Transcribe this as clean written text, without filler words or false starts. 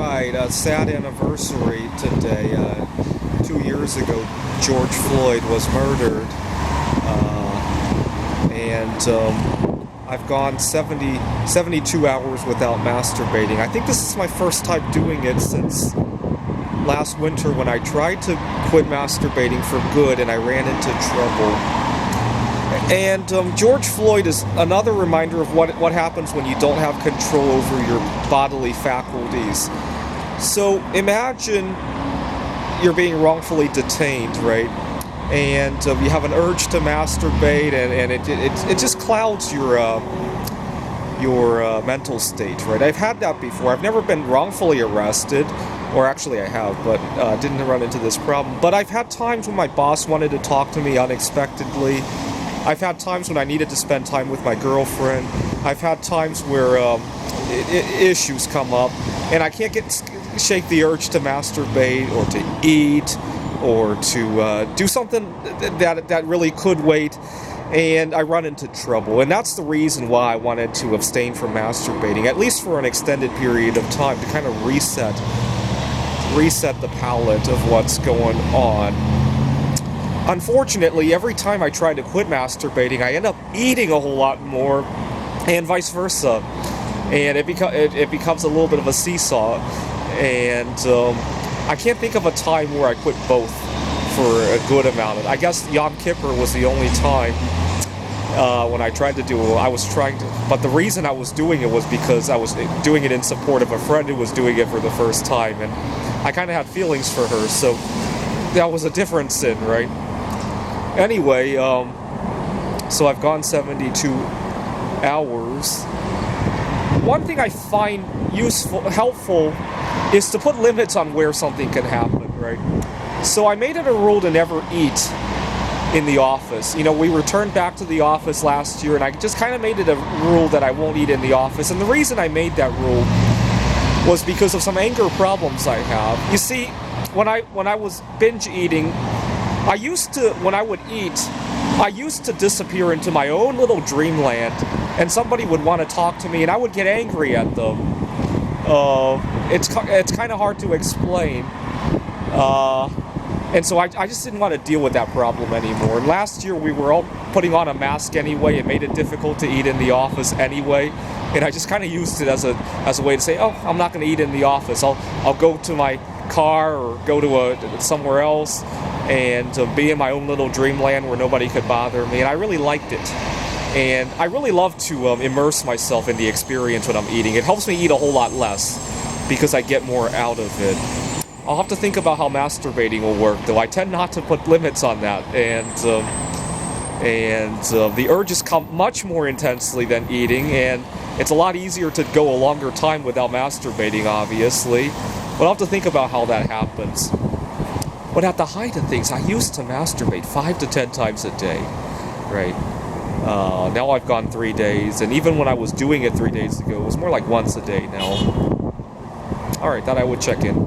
Right, a sad anniversary today. 2 years ago, George Floyd was murdered, and I've gone 72 hours without masturbating. I think this is my first time doing it since last winter when I tried to quit masturbating for good and I ran into trouble. And George Floyd is another reminder of what happens when you don't have control over your bodily faculties. So imagine you're being wrongfully detained, right? And you have an urge to masturbate, and it just clouds your mental state, right? I've had that before. I've never been wrongfully arrested, or actually I have, but didn't run into this problem. But I've had times when my boss wanted to talk to me unexpectedly. I've had times when I needed to spend time with my girlfriend. I've had times where issues come up, and I can't shake the urge to masturbate or to eat or to do something that really could wait, and I run into trouble. And that's the reason why I wanted to abstain from masturbating, at least for an extended period of time, to kind of reset the palette of what's going on. Unfortunately, every time I try to quit masturbating, I end up eating a whole lot more, and vice versa. And it becomes a little bit of a seesaw. And I can't think of a time where I quit both for a good amount. I guess Yom Kippur was the only time when I tried to do it. But the reason I was doing it was because I was doing it in support of a friend who was doing it for the first time, and I kind of had feelings for her, so that was a different sin, right? Anyway, so I've gone 72 hours. One thing I find helpful, is to put limits on where something can happen, right? So I made it a rule to never eat in the office. You know, we returned back to the office last year, and I just kind of made it a rule that I won't eat in the office. And the reason I made that rule was because of some anger problems I have. You see, when I was binge eating, when I would eat, I used to disappear into my own little dreamland, and somebody would want to talk to me, and I would get angry at them. It's kind of hard to explain, and so I just didn't want to deal with that problem anymore. And last year we were all putting on a mask anyway. It made it difficult to eat in the office anyway, and I just kind of used it as a way to say, oh, I'm not going to eat in the office. I'll go to my car or go to somewhere else and be in my own little dreamland where nobody could bother me. And I really liked it. And I really love to immerse myself in the experience when I'm eating. It helps me eat a whole lot less because I get more out of it. I'll have to think about how masturbating will work, though. I tend not to put limits on that, and the urges come much more intensely than eating, and it's a lot easier to go a longer time without masturbating, obviously. But I'll have to think about how that happens. But at the height of things, I used to masturbate 5 to 10 times a day, right? Now I've gone 3 days, and even when I was doing it 3 days ago, it was more like once a day now. Alright, thought I would check in.